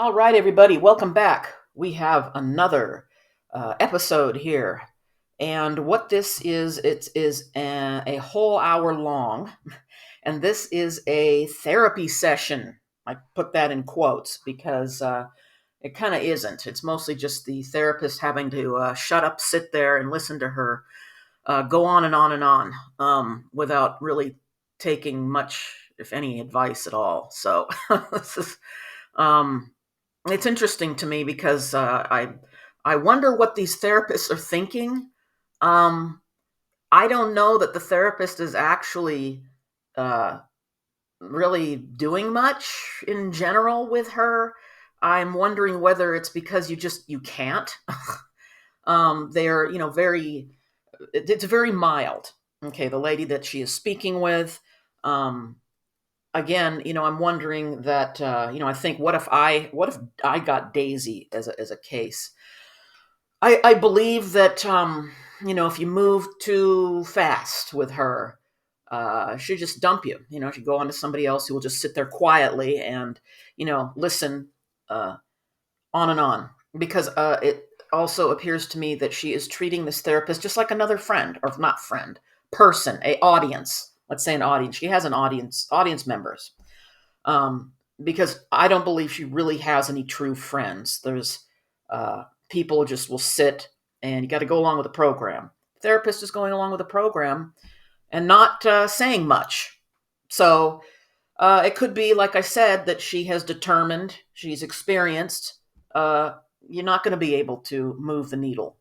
All right, everybody, welcome back. We have another episode here. And what this is, it is a whole hour long. And this is a therapy session. I put that in quotes because it kind of isn't. It's mostly just the therapist having to shut up, sit there, and listen to her go on and on and on without really taking much, if any, advice at all. So this is. Um, it's interesting to me because I wonder what these therapists are thinking. Um, I don't know that the therapist is actually uh, really doing much in general with her. I'm wondering whether it's because you can't. They're very it's very mild. Okay, the lady that she is speaking with. Um, Again, I'm wondering that I think what if I got Daisy as a case. I believe that if you move too fast with her, she'll just dump you. She'll go on to somebody else who will just sit there quietly and listen uh, on and on. Because it also appears to me that she is treating this therapist just like another friend, or not friend, person, a audience. Let's say an audience. She has an audience members, because I don't believe she really has any true friends. There's people just will sit, and you got to go along with the program. Therapist is going along with the program and not saying much. So it could be, like I said, that she has determined, she's experienced. Uh, you're not going to be able to move the needle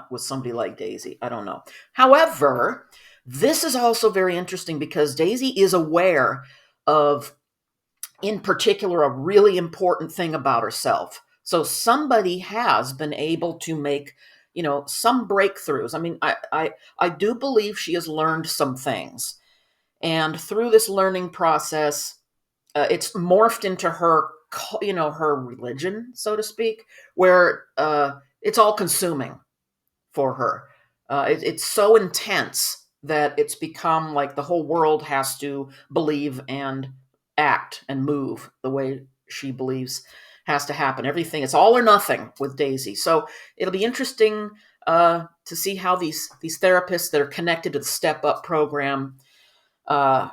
with somebody like Daisy. I don't know. However, this is also very interesting because Daisy is aware of, in particular, a really important thing about herself. So somebody has been able to make, some breakthroughs. I mean, I do believe she has learned some things, and through this learning process, it's morphed into her, her religion, so to speak, where it's all consuming for her. It's so intense that it's become like the whole world has to believe and act and move the way she believes has to happen. Everything, it's all or nothing with Daisy. So it'll be interesting to see how these therapists that are connected to the Step Up program uh,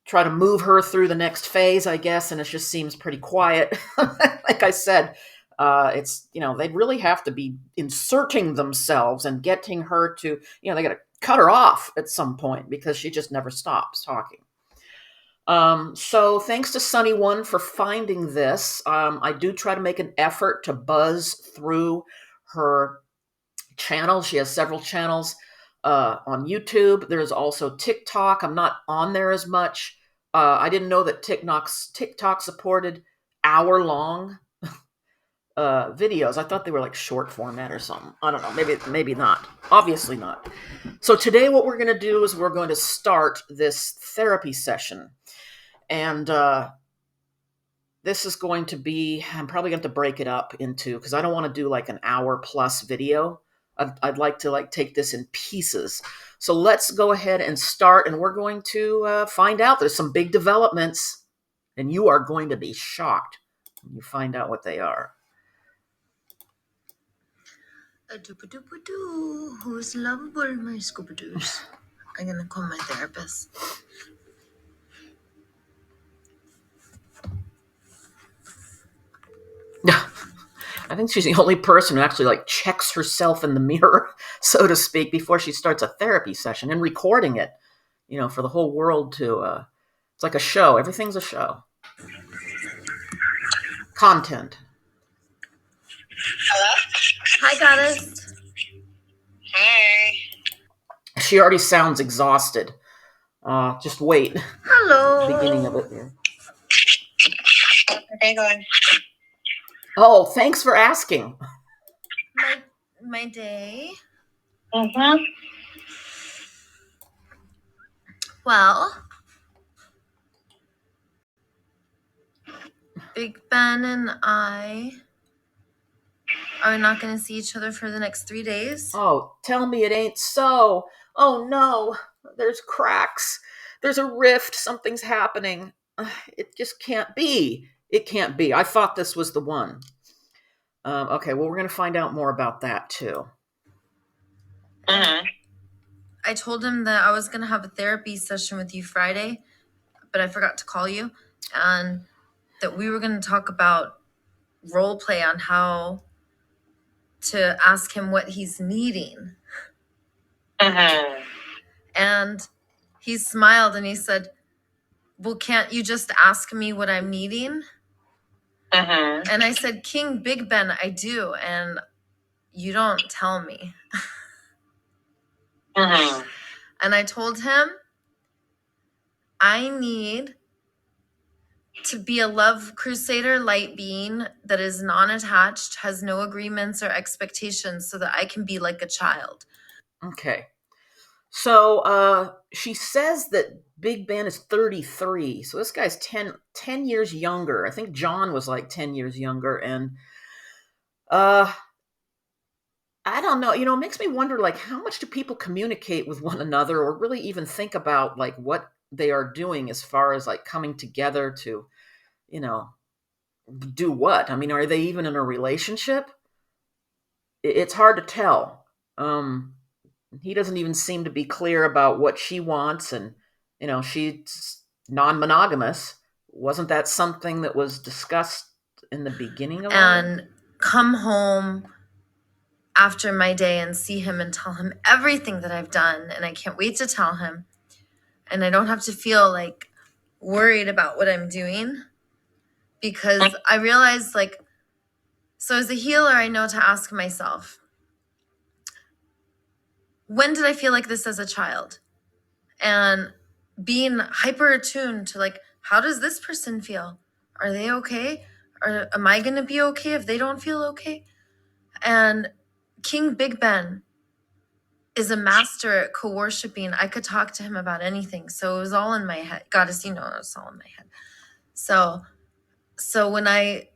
try to move her through the next phase, I guess. And it just seems pretty quiet. Like I said, it's, they'd really have to be inserting themselves and getting her to, they got to cut her off at some point because she just never stops talking. So thanks to Sunny One for finding this. I do try to make an effort to buzz through her channel. She has several channels on YouTube. There's also TikTok. I'm not on there as much. I didn't know that TikTok supported hour-long videos. I thought they were like short format or something. I don't know. Maybe not. Obviously not. So today, what we're going to do is we're going to start this therapy session, and this is going to be. I'm probably going to break it up into, because I don't want to do like an hour plus video. I'd like to take this in pieces. So let's go ahead and start, and we're going to find out. There's some big developments, and you are going to be shocked when you find out what they are. Who's lovable, my Scooby-Doos? I'm gonna call my therapist. I think she's the only person who actually checks herself in the mirror, so to speak, before she starts a therapy session and recording it, for the whole world to. It's like a show. Everything's a show. Content. Hello? Hi, Goddess. Hey. She already sounds exhausted. Just wait. Hello. Beginning of it here. Okay, going. Oh, thanks for asking. My day. Mm-hmm. Well, Big Ben and I are not gonna see each other for the next 3 days. Oh, tell me it ain't so. Oh no, there's cracks. There's a rift. Something's happening. It just can't be. it can't be. I thought this was the one. Okay, well, we're going to find out more about that too. Mm-hmm. I told him that I was going to have a therapy session with you Friday, but I forgot to call you, and that we were going to talk about role play on how to ask him what he's needing. Mm-hmm. And he smiled and he said, well, can't you just ask me what I'm needing? Mm-hmm. And I said, King Big Ben, I do, and you don't tell me. Mm-hmm. And I told him, I need to be a love crusader light being that is non-attached, has no agreements or expectations, so that I can be like a child. Okay. So she says that Big Ben is 33. So this guy's 10 years younger. I think John was like 10 years younger. And uh, I don't know. It makes me wonder, like, how much do people communicate with one another or really even think about, like, what they are doing as far as, like, coming together to, you know, do what? I mean, are they even in a relationship? It's hard to tell. He doesn't even seem to be clear about what she wants, and she's non-monogamous. Wasn't that something that was discussed in the beginning of all? And come home after my day and see him and tell him everything that I've done. And I can't wait to tell him. And I don't have to feel like worried about what I'm doing, because I realized, like, so as a healer, I know to ask myself, when did I feel like this as a child? And being hyper attuned to, like, how does this person feel? Are they okay? Or am I going to be okay if they don't feel okay? And King Big Ben is a master at co-worshiping. I could talk to him about anything. So it was all in my head. Goddess, it was all in my head. So when I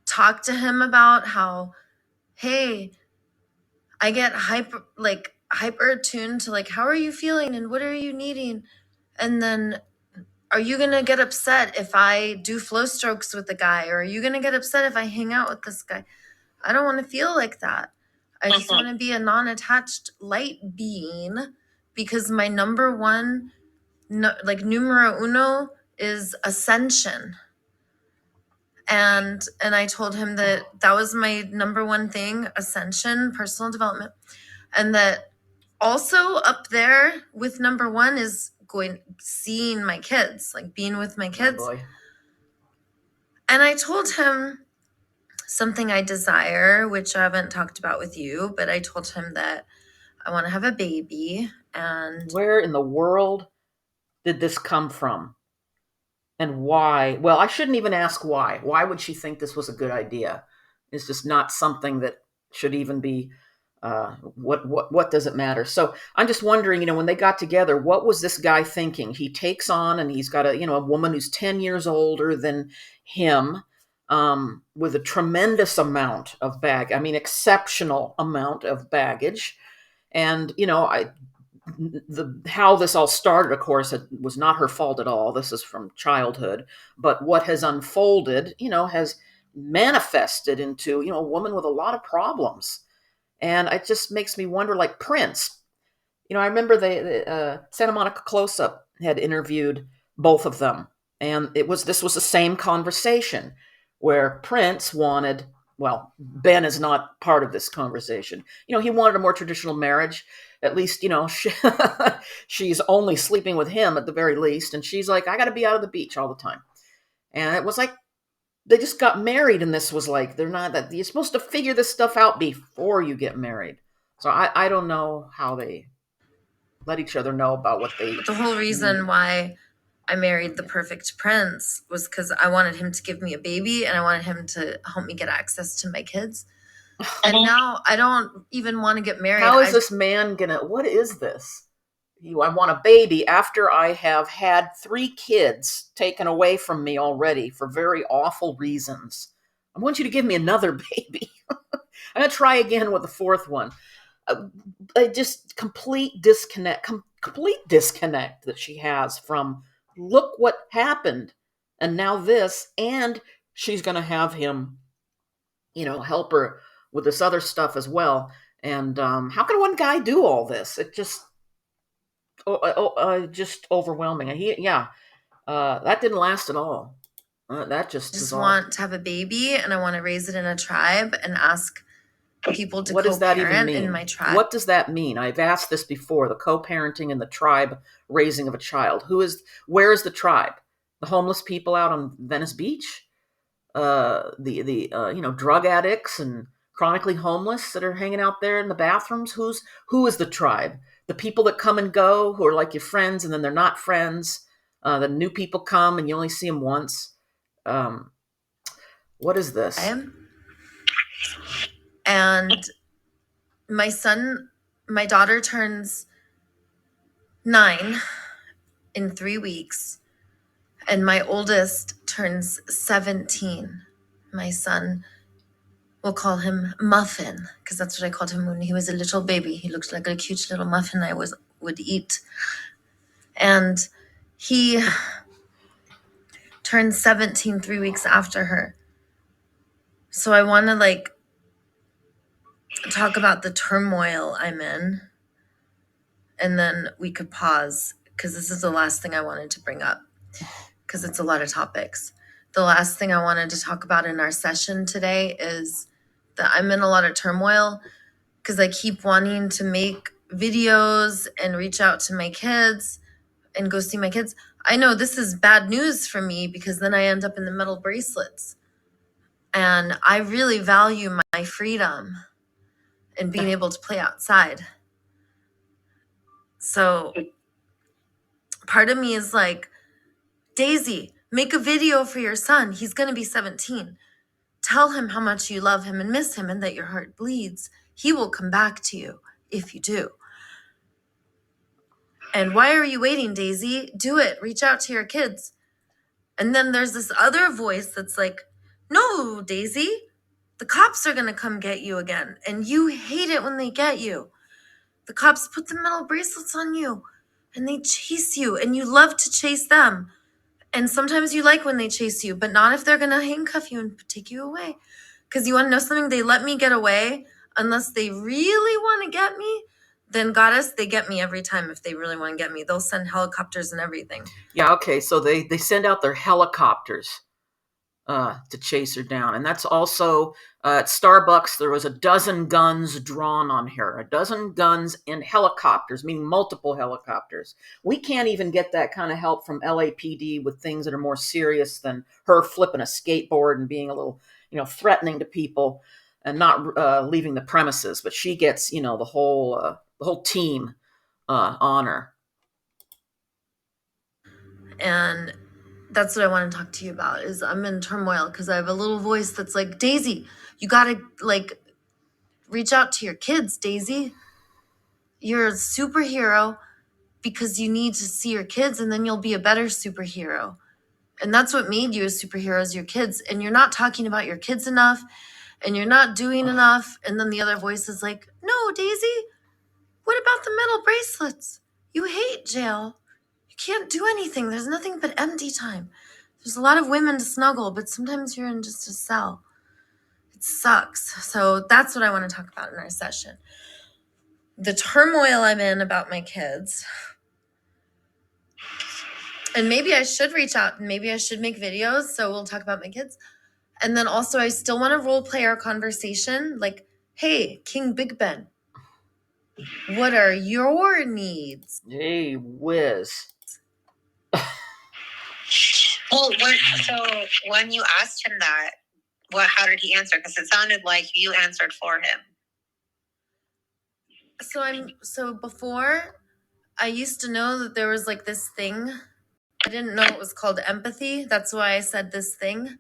talked to him about how, hey, I get hyper attuned to, like, how are you feeling and what are you needing? And then, are you going to get upset if I do flow strokes with the guy? Or are you going to get upset if I hang out with this guy? I don't want to feel like that. I just want to be a non-attached light being, because my number one, numero uno is ascension. And I told him that was my number one thing, ascension, personal development. And that also up there with number one is seeing my kids, like being with my kids. Oh, boy. And I told him something I desire, which I haven't talked about with you, but I told him that I want to have a baby. And Where in the world did this come from? And why? Well, I shouldn't even ask why. Why would she think this was a good idea? It's just not something that should even be. What does it matter? So I'm just wondering, when they got together, what was this guy thinking? He takes on, and he's got a woman who's 10 years older than him, with a tremendous amount of exceptional amount of baggage. And how this all started, of course, it was not her fault at all. This is from childhood, but what has unfolded, has manifested into, a woman with a lot of problems. And it just makes me wonder, like Prince. I remember the Santa Monica Close-Up had interviewed both of them, and this was the same conversation where Prince wanted. Well, Ben is not part of this conversation. He wanted a more traditional marriage. At least, she's only sleeping with him at the very least, and she's like, I got to be out of the beach all the time. And it was like they just got married, and this was like, they're not that you're supposed to figure this stuff out before you get married. So I don't know how they let each other know about what they. But the whole reason why I married the perfect prince was because I wanted him to give me a baby, and I wanted him to help me get access to my kids. And now I don't even want to get married. How is this man gonna? What is this? I want a baby after I have had 3 kids taken away from me already for very awful reasons. I want you to give me another baby. I'm gonna try again with the 4th one. Just complete disconnect that she has from look what happened. and now this, and she's going to have him, help her with this other stuff as well. And how can one guy do all this? It just overwhelming. And that didn't last at all. That just Just dissolved. want to have a baby, and I want to raise it in a tribe and ask people to What does that even co-parent mean? in my tribe. What does that mean? I've asked this before, the co-parenting and the tribe raising of a child. Where is the tribe? The homeless people out on Venice Beach? The drug addicts and chronically homeless that are hanging out there in the bathrooms? Who is the tribe? The people that come and go, who are like your friends and then they're not friends. The new people come and you only see them once. What is this? And my daughter turns 9 in 3 weeks, and my oldest turns 17. My son, we'll call him Muffin, because that's what I called him when he was a little baby. He looked like a cute little muffin I would eat. And he turned 17 3 weeks after her. So I want to talk about the turmoil I'm in, and then we could pause, because this is the last thing I wanted to bring up, because it's a lot of topics. The last thing I wanted to talk about in our session today is that I'm in a lot of turmoil because I keep wanting to make videos and reach out to my kids and go see my kids. I know this is bad news for me, because then I end up in the metal bracelets. And I really value my freedom and being able to play outside. So part of me is like, Daisy, make a video for your son. He's going to be 17. Tell him how much you love him and miss him and that your heart bleeds. He will come back to you if you do. And why are you waiting, Daisy? Do it. Reach out to your kids. And then there's this other voice that's like, no, Daisy, the cops are going to come get you again. And you hate it when they get you. The cops put the metal bracelets on you and they chase you, and you love to chase them. And sometimes you like when they chase you, but not if they're going to handcuff you and take you away. Because you want to know something? They let me get away unless they really want to get me. Then, goddess, they get me every time. If they really want to get me, they'll send helicopters and everything. Yeah, okay, so they send out their helicopters to chase her down. And that's also at Starbucks, there was a dozen guns drawn on her, a dozen guns in helicopters, meaning multiple helicopters. We can't even get that kind of help from LAPD with things that are more serious than her flipping a skateboard and being a little, threatening to people and not leaving the premises. But she gets, the whole team on her. And that's what I want to talk to you about. Is I'm in turmoil because I have a little voice that's like, Daisy, you gotta reach out to your kids, Daisy. You're a superhero because you need to see your kids, and then you'll be a better superhero. And that's what made you a superhero, is your kids. And you're not talking about your kids enough, and you're not doing enough. And then the other voice is like, no, Daisy, what about the metal bracelets? You hate jail. You can't do anything. There's nothing but empty time. There's a lot of women to snuggle, but sometimes you're in just a cell. It sucks. So that's what I want to talk about in our session. The turmoil I'm in about my kids. And maybe I should reach out and maybe I should make videos. So we'll talk about my kids. And then also I still want to role play our conversation. Like, hey, King Big Ben, what are your needs? Gee whiz. Well, so when you asked him that, how did he answer? Because it sounded like you answered for him. So before, I used to know that there was this thing. I didn't know it was called empathy. That's why I said this thing.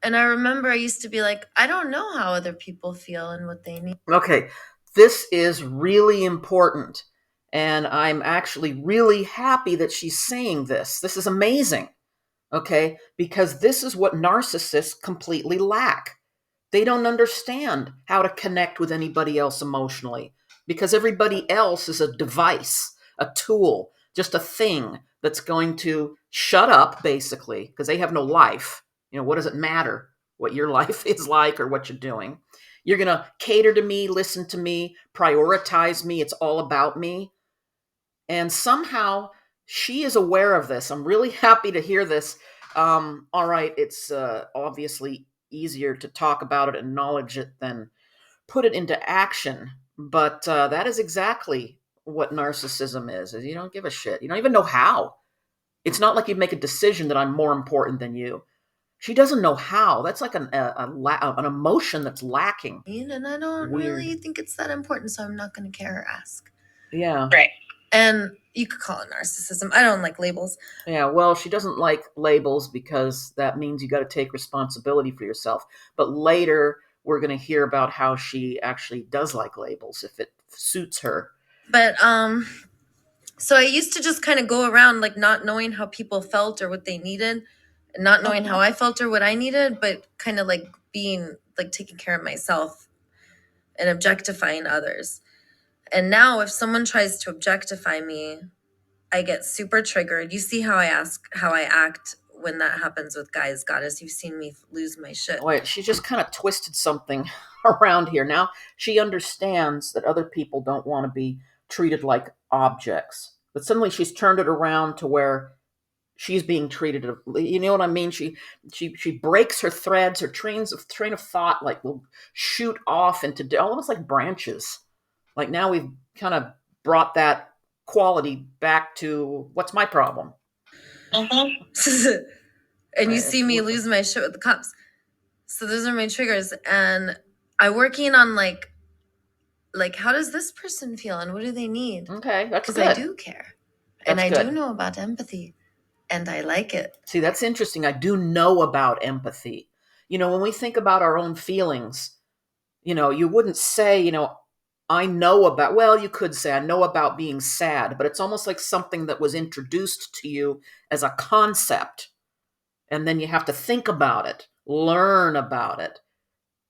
And I remember I used to be like, I don't know how other people feel and what they need. Okay, this is really important. And I'm actually really happy that she's saying this. This is amazing. Okay, because this is what narcissists completely lack. They don't understand how to connect with anybody else emotionally, because everybody else is a device, a tool, just a thing that's going to shut up, basically, because they have no life. What does it matter what your life is like or what you're doing? You're going to cater to me, listen to me, prioritize me. It's all about me. And somehow she is aware of this. I'm really happy to hear this. All right, it's obviously easier to talk about it and acknowledge it than put it into action. But that is exactly what narcissism is you don't give a shit. You don't even know how. It's not like you make a decision that I'm more important than you. She doesn't know how. That's like an emotion that's lacking. And I don't Weird. really think it's that important, so I'm not going to care or ask. Yeah. Right. And you could call it narcissism. I don't like labels. Yeah, well, she doesn't like labels because that means you got to take responsibility for yourself. But later, we're going to hear about how she actually does like labels if it suits her. But so I used to just kind of go around like not knowing how people felt or what they needed, and not knowing how I felt or what I needed, but kind of like being like taking care of myself and objectifying others. And now if someone tries to objectify me, I get super triggered. You see how I act when that happens with guys, Goddess. You've seen me lose my shit. Wait, she just kind of twisted something around here. Now she understands that other people don't want to be treated like objects. But suddenly she's turned it around to where she's being treated. You know what I mean? She breaks her threads. Her train of thought like will shoot off into almost like branches. Like now we've kind of brought that quality back to what's my problem. And you see me lose my shit with the cops. So those are my triggers, and I'm working on like how does this person feel and what do they need? Okay, that's Because good. I do care, and That's I good. do know about empathy, and I like it. See, that's interesting. I do know about empathy. When we think about our own feelings, you wouldn't say, I know about, well, you could say, I know about being sad, but it's almost like something that was introduced to you as a concept. And then you have to think about it, learn about it,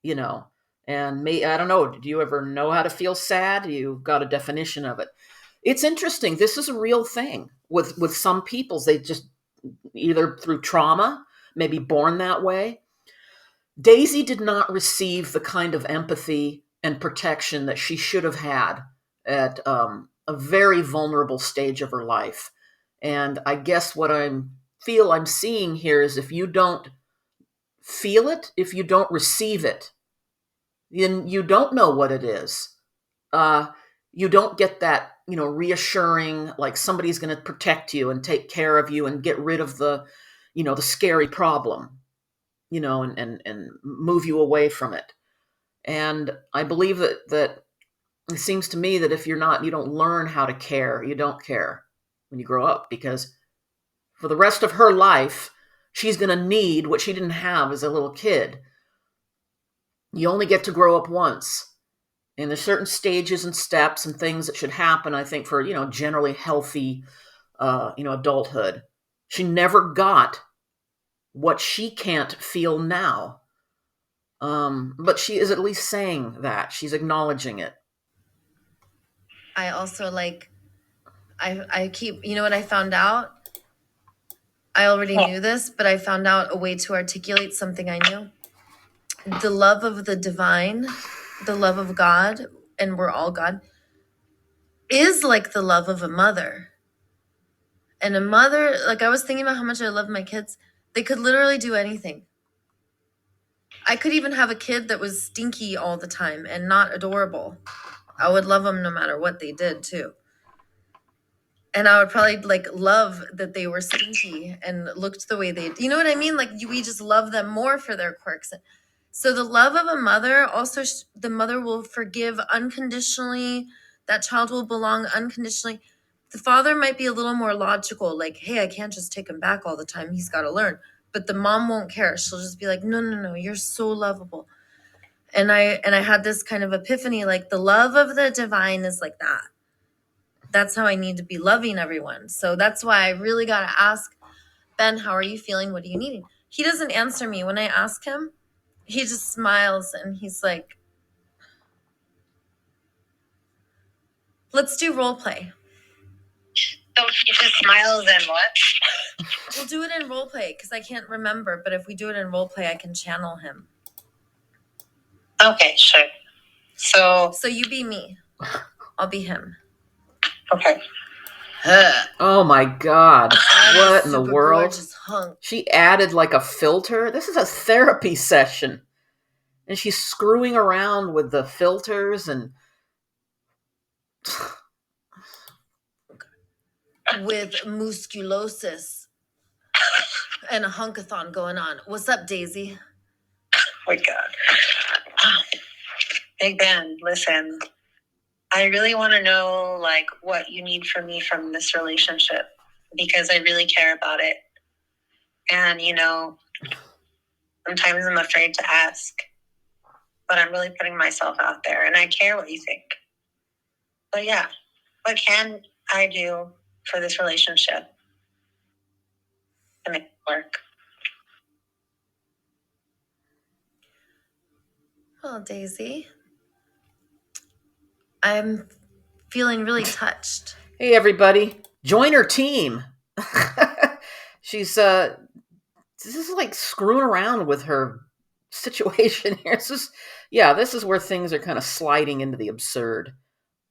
you know. And I don't know, did you ever know how to feel sad? You've got a definition of it. It's interesting. This is a real thing with some peoples. They just either through trauma, maybe born that way. Daisy did not receive the kind of empathy and protection that she should have had at a very vulnerable stage of her life. And I guess what I'm seeing here is if you don't feel it, if you don't receive it, then you don't know what it is. Uh, you don't get that, reassuring, like somebody's going to protect you and take care of you and get rid of the scary problem, and move you away from it. And I believe that it seems to me that if you don't learn how to care, you don't care when you grow up, because for the rest of her life, she's going to need what she didn't have as a little kid. You only get to grow up once. And there's certain stages and steps and things that should happen, I think, for, generally healthy, adulthood. She never got what she can't feel now. But she is at least saying that. She's acknowledging it. I also I keep, you know what I found out? I already knew this, but I found out a way to articulate something I knew. The love of the divine, the love of God, and we're all God, is like the love of a mother. And a mother, like I was thinking about how much I love my kids. They could literally do anything. I could even have a kid that was stinky all the time and not adorable. I would love them no matter what they did too. And I would probably love that they were stinky and looked the way they, you know what I mean? Like we just love them more for their quirks. So the love of a mother also, the mother will forgive unconditionally. That child will belong unconditionally. The father might be a little more logical, like, hey, I can't just take him back all the time. He's got to learn. But the mom won't care. She'll just be like, no, no, no, you're so lovable. And I had this kind of epiphany, like the love of the divine is like that. That's how I need to be loving everyone. So that's why I really got to ask Ben, how are you feeling? What are you needing? He doesn't answer me when I ask him. He just smiles and he's like, let's do role play. So he just smiles and what? We'll do it in role play because I can't remember, but if we do it in role play, I can channel him. Okay, sure. So you be me. I'll be him. Okay. Oh my God. What in the world? Gorgeous hunk. She added like a filter. This is a therapy session. And she's screwing around with the filters and with musculosis and a hunkathon going on. What's up, Daisy? Oh my God. Big Ben, listen. I really want to know like what you need from me from this relationship because I really care about it. And sometimes I'm afraid to ask, but I'm really putting myself out there and I care what you think. But yeah, what can I do for this relationship to make it work? Well, Daisy, I'm feeling really touched. hey everybody, join her team. She's this is like screwing around with her situation here. This is where things are kind of sliding into the absurd.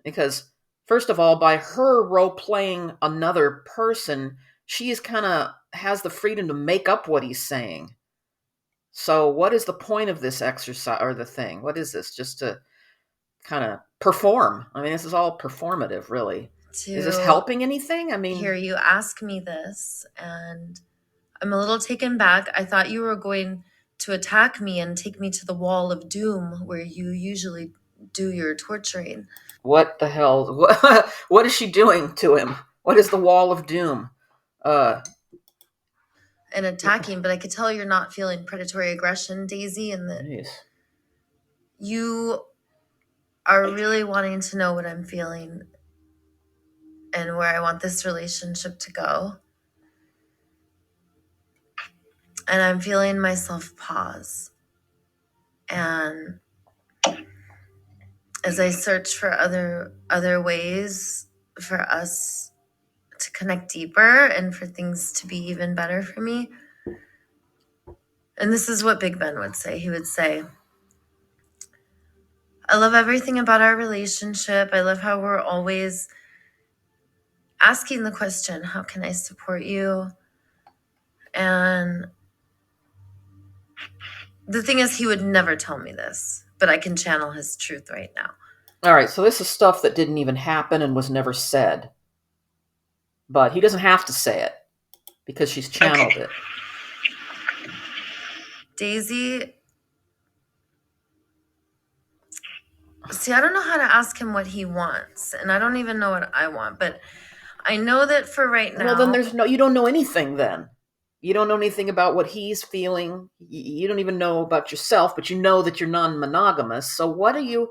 Because first of all, by her role playing another person, she is kind of has the freedom to make up what he's saying. So what is the point of this exercise or the thing? What is this? Just to kind of perform. I mean, this is all performative, really. Is this helping anything? I mean, hear you ask me this, and I'm a little taken back. I thought you were going to attack me and take me to the wall of doom where you usually do your torturing. what the hell? What is she doing to him? What is the wall of doom? And attacking, but I could tell you're not feeling predatory aggression, Daisy, and that you are really wanting to know what I'm feeling and where I want this relationship to go. And I'm feeling myself pause. And as I search for other ways for us to connect deeper and for things to be even better for me. And this is what Big Ben would say. He would say, I love everything about our relationship. I love how we're always asking the question, how can I support you? And the thing is, he would never tell me this, but I can channel his truth right now. All right, so this is stuff that didn't even happen and was never said. But he doesn't have to say it because she's channeled it. Daisy, see, I don't know how to ask him what he wants, and I don't even know what I want, but I know that for right now. Well, then you don't know anything then. You don't know anything about what he's feeling. You don't even know about yourself, but you know that you're non-monogamous. So what are you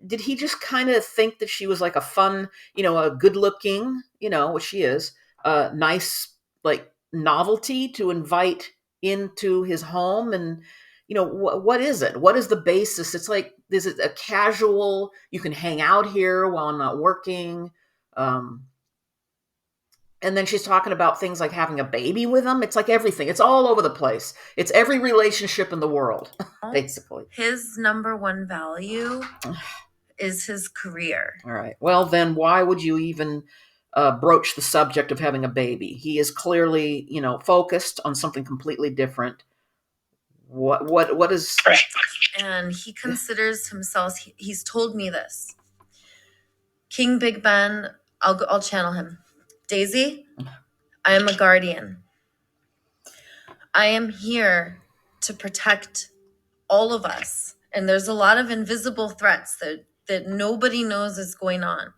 did he just kind of think that she was like a fun, a good-looking, what she is, nice, like novelty to invite into his home? And what is it? What is the basis? It's like, is it a casual, you can hang out here while I'm not working? And then she's talking about things like having a baby with him. It's like everything. It's all over the place. It's every relationship in the world, basically. His number one value is his career. All right. Well, then why would you even broach the subject of having a baby? He is clearly, focused on something completely different. What is? And he considers himself. He's told me this. King Big Ben. I'll channel him. Daisy, I am a guardian. I am here to protect all of us. And there's a lot of invisible threats that nobody knows is going on.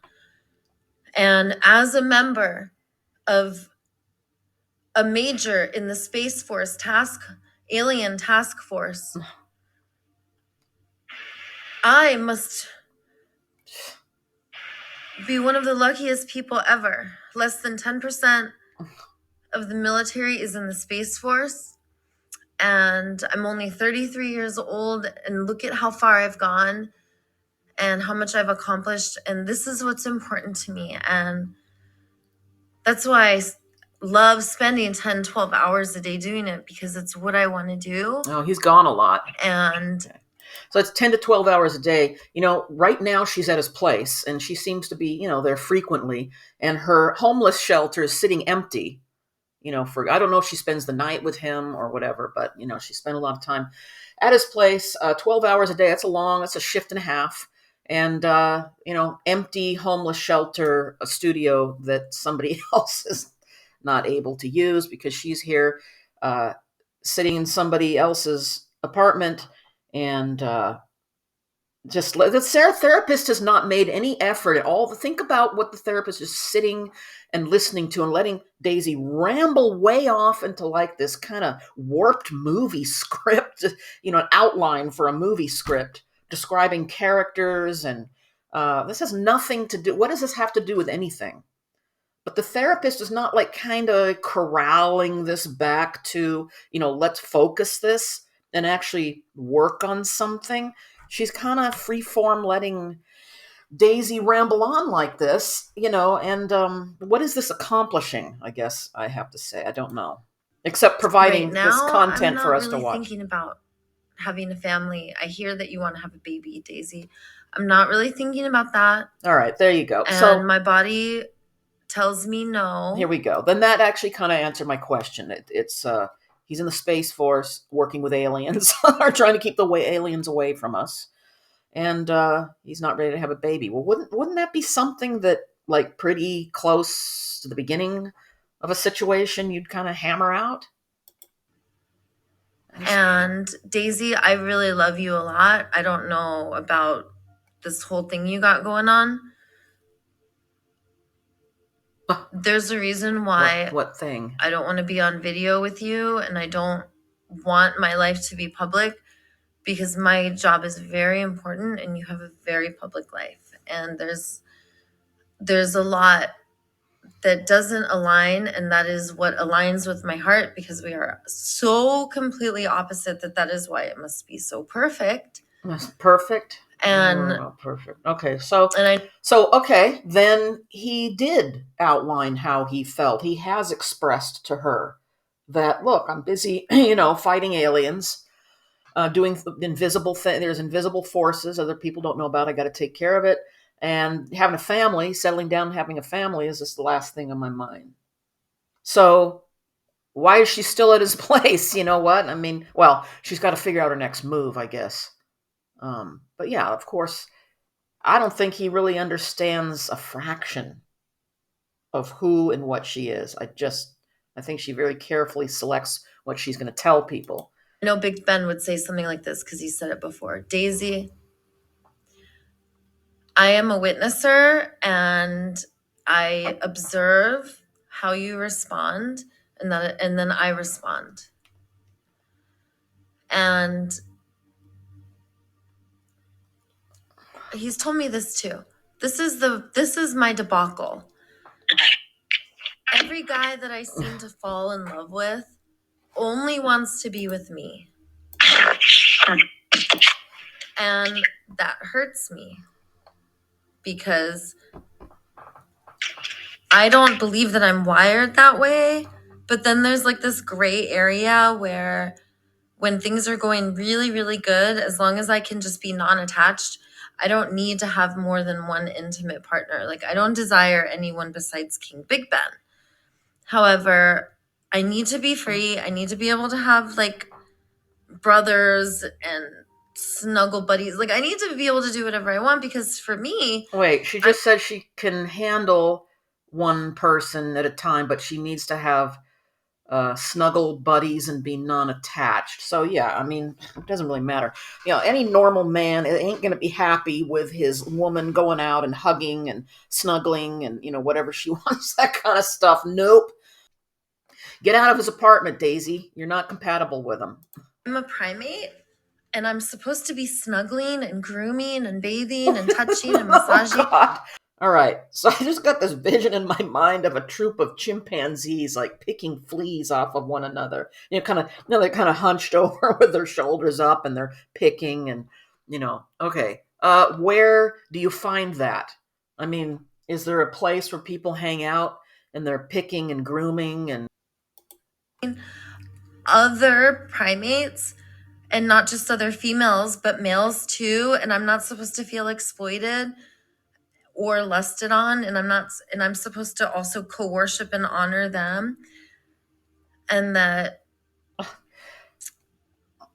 And as a member of a major in the Space Force alien task force, I must be one of the luckiest people ever. Less than 10% of the military is in the Space Force. And I'm only 33 years old. And look at how far I've gone and how much I've accomplished. And this is what's important to me. And That's why I love spending 10, 12 hours a day doing it, because it's what I want to do. Oh, he's gone a lot. And okay. So it's 10 to 12 hours a day. Right now she's at his place and she seems to be, there frequently. And her homeless shelter is sitting empty, I don't know if she spends the night with him or whatever, but, she spent a lot of time at his place, 12 hours a day. That's a shift and a half. And, empty homeless shelter, a studio that somebody else is not able to use because she's here uh, sitting in somebody else's apartment. And the therapist has not made any effort at all. Think about what the therapist is sitting and listening to and letting Daisy ramble way off into like this kind of warped movie script, an outline for a movie script describing characters. And this has nothing to do. What does this have to do with anything? But the therapist is not like kind of corralling this back to, let's focus this and actually work on something. She's kind of freeform letting Daisy ramble on like this, and what is this accomplishing? I guess I have to say, I don't know. Except providing right this now, I'm content not for us to really watch. thinking about having a family. I hear that you want to have a baby, Daisy. I'm not really thinking about that. All right, there you go. And So my body tells me no. here we go. Then that actually kind of answered my question. It's he's in the Space Force working with aliens, or trying to keep the aliens away from us, and he's not ready to have a baby. Well, wouldn't that be something that, like, pretty close to the beginning of a situation you'd kind of hammer out? And Daisy, I really love you a lot. I don't know about this whole thing you got going on. There's a reason why What thing? I don't want to be on video with you, and I don't want my life to be public, because my job is very important and you have a very public life. And there's a lot that doesn't align, and that is what aligns with my heart, because we are so completely opposite that is why it must be so perfect. Perfect. And perfect. Okay, so and I okay, then he did outline how he felt. He has expressed to her that, look, I'm busy, fighting aliens, doing invisible things. There's invisible forces other people don't know about. I got to take care of it. And having a family, settling down, having a family is just the last thing on my mind. So why is she still at his place? You know what? I mean, well, she's got to figure out her next move, I guess. But yeah, of course, I don't think he really understands a fraction of who and what she is. I think she very carefully selects what she's going to tell people. know Big Ben would say something like this, because he said it before. Daisy, I am a witnesser, and I observe how you respond, and then I respond. And he's told me this too. This is my debacle. Every guy that I seem to fall in love with only wants to be with me. And that hurts me, because I don't believe that I'm wired that way. But then there's like this gray area where, when things are going really, really good, as long as I can just be non-attached, I don't need to have more than one intimate partner. Like, I don't desire anyone besides King Big Ben. However, I need to be free. I need to be able to have like brothers and snuggle buddies. Like, I need to be able to do whatever I want, because for me, Wait, she just said she can handle one person at a time, but she needs to have snuggle buddies and be non-attached. So yeah, I mean, it doesn't really matter. Any normal man ain't gonna be happy with his woman going out and hugging and snuggling and whatever she wants, that kind of stuff. Nope. Get out of his apartment, Daisy. You're not compatible with him. I'm a primate, and I'm supposed to be snuggling and grooming and bathing and touching and massaging. Oh, God. All right, so I just got this vision in my mind of a troop of chimpanzees like picking fleas off of one another. They're kind of hunched over with their shoulders up, and they're picking, and okay. Where do you find that? I mean, is there a place where people hang out and they're picking and grooming and other primates, and not just other females, but males too. And I'm not supposed to feel exploited or lusted on, and I'm supposed to also co-worship and honor them. And that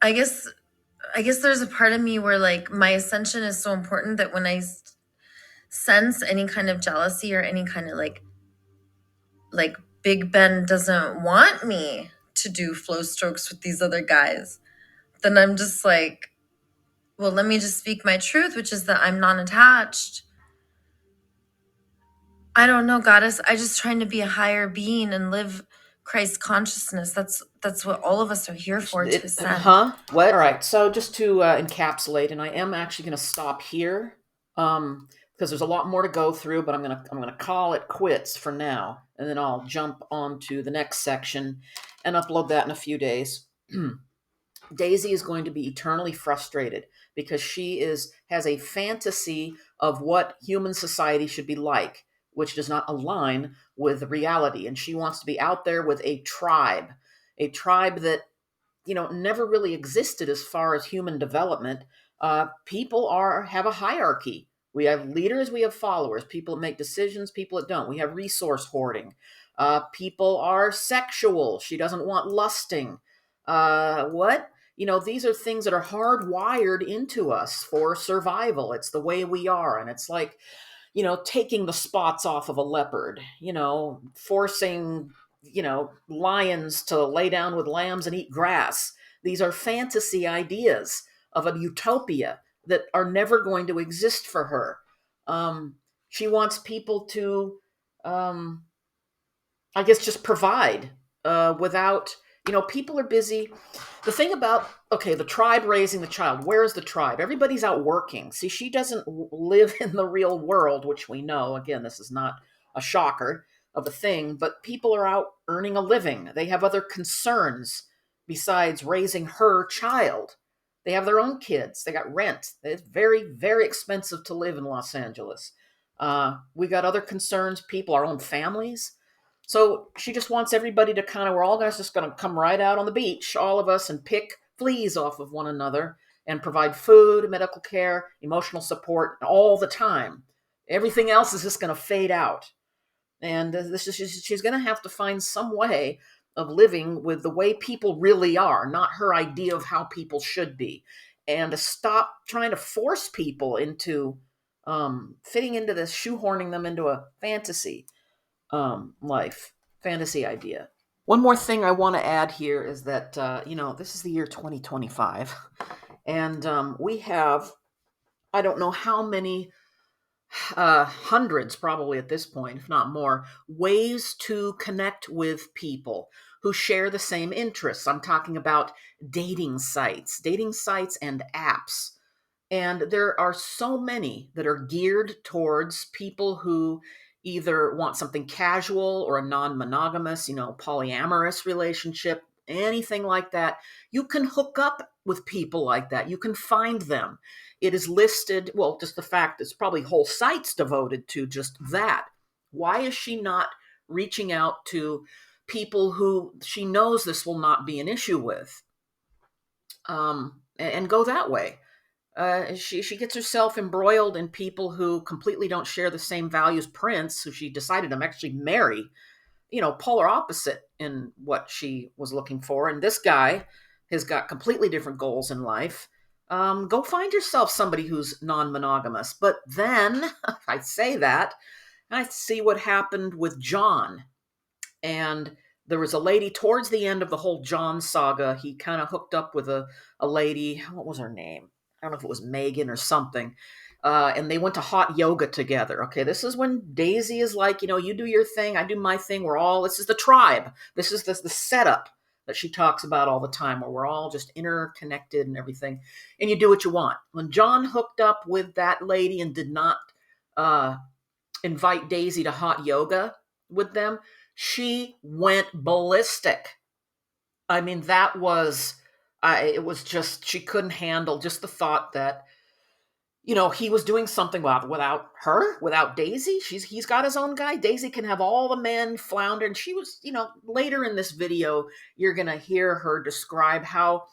I guess there's a part of me where like my ascension is so important that when I sense any kind of jealousy or any kind of like Big Ben doesn't want me to do flow strokes with these other guys, then I'm just like, well, let me just speak my truth, which is that I'm non-attached. I don't know, goddess. I just trying to be a higher being and live Christ consciousness. That's what all of us are here for, to ascend. What? All right. So just to encapsulate, and I am actually going to stop here because there's a lot more to go through, but I'm gonna call it quits for now, and then I'll jump onto the next section and upload that in a few days. Daisy is going to be eternally frustrated because she has a fantasy of what human society should be like, which does not align with reality, and she wants to be out there with a tribe that never really existed as far as human development. People have a hierarchy. We have leaders, we have followers, people that make decisions, people that don't. We have resource hoarding. People are sexual. She doesn't want lusting. What? These are things that are hardwired into us for survival. It's the way we are. And it's like, taking the spots off of a leopard, forcing, lions to lay down with lambs and eat grass. These are fantasy ideas of a utopia that are never going to exist for her. She wants people to, I guess, just provide without, people are busy. The thing about, okay, the tribe raising the child, where's the tribe? Everybody's out working. See, she doesn't live in the real world, which we know. Again, this is not a shocker of a thing, but people are out earning a living. They have other concerns besides raising her child. They have their own kids. They got rent. It's very, very expensive to live in Los Angeles. We got other concerns, people, our own families. So she just wants everybody to we're all guys just going to come right out on the beach, all of us, and pick fleas off of one another and provide food, medical care, emotional support all the time. Everything else is just going to fade out. And she's going to have to find some way of living with the way people really are, not her idea of how people should be. And to stop trying to force people into fitting into this, shoehorning them into a life, fantasy idea. One more thing I want to add here is that, this is the year 2025, and we have, I don't know how many, hundreds probably at this point, if not more, ways to connect with people who share the same interests. I'm talking about dating sites and apps. And there are so many that are geared towards people who either want something casual or a non monogamous, polyamorous relationship, anything like that. You can hook up with people like that. You can find them. It is listed, well, just the fact it's probably whole sites devoted to just that. Why is she not reaching out to people who she knows this will not be an issue with? And go that way. She gets herself embroiled in people who completely don't share the same values. Prince, who she decided to actually marry, polar opposite in what she was looking for. And this guy has got completely different goals in life. Go find yourself somebody who's non-monogamous. But then I say that, I see what happened with John. And there was a lady towards the end of the whole John saga. He kind of hooked up with a lady. What was her name? I don't know if it was Megan or something. And they went to hot yoga together. Okay, this is when Daisy is like, you do your thing, I do my thing. This is the tribe. This is the setup that she talks about all the time, where we're all just interconnected and everything. And you do what you want. When John hooked up with that lady and did not invite Daisy to hot yoga with them, she went ballistic. I mean, it was just, she couldn't handle just the thought that he was doing something without her, without Daisy. He's got his own guy. Daisy can have all the men flounder. And she was, later in this video, you're going to hear her describe how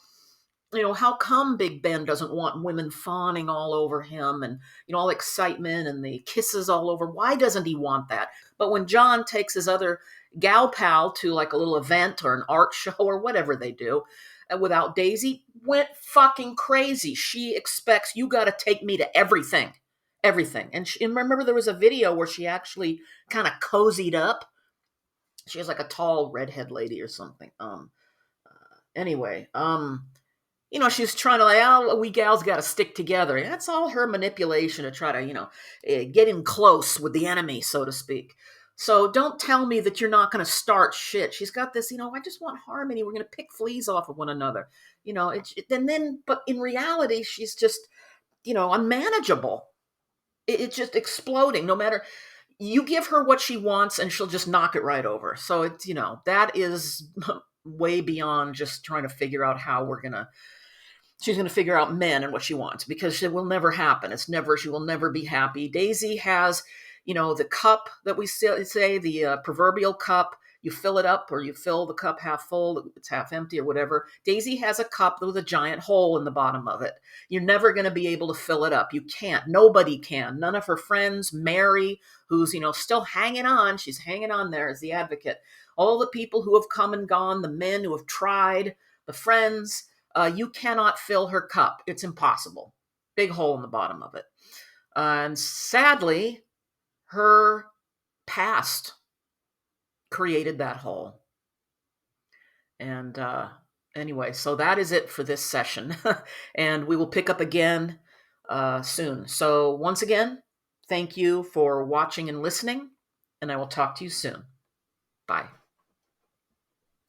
come Big Ben doesn't want women fawning all over him and, all excitement and the kisses all over. Why doesn't he want that? But when John takes his other gal pal to like a little event or an art show or whatever they do, without Daisy, went fucking crazy. She expects you got to take me to everything. Everything. And remember, there was a video where she actually kind of cozied up. She was like a tall redhead lady or something. Anyway, she's trying to like, oh, we gals got to stick together. And that's all her manipulation to try to, get in close with the enemy, so to speak. So don't tell me that you're not going to start shit. She's got this, I just want harmony. We're going to pick fleas off of one another. But in reality, she's just, unmanageable. It's just exploding. No matter, you give her what she wants and she'll just knock it right over. So it's, that is way beyond just trying to figure out how she's going to figure out men and what she wants, because it will never happen. She will never be happy. Daisy has, the cup that we say, the proverbial cup. You fill it up, or you fill the cup half full, it's half empty or whatever. Daisy has a cup with a giant hole in the bottom of it. You're never going to be able to fill it up. You can't. Nobody can. None of her friends. Mary, who's, still hanging on. She's hanging on there as the advocate. All the people who have come and gone, the men who have tried, the friends, you cannot fill her cup. It's impossible. Big hole in the bottom of it. And sadly, her past created that hole. And anyway, so that is it for this session. And we will pick up again soon. So once again, thank you for watching and listening, and I will talk to you soon. Bye.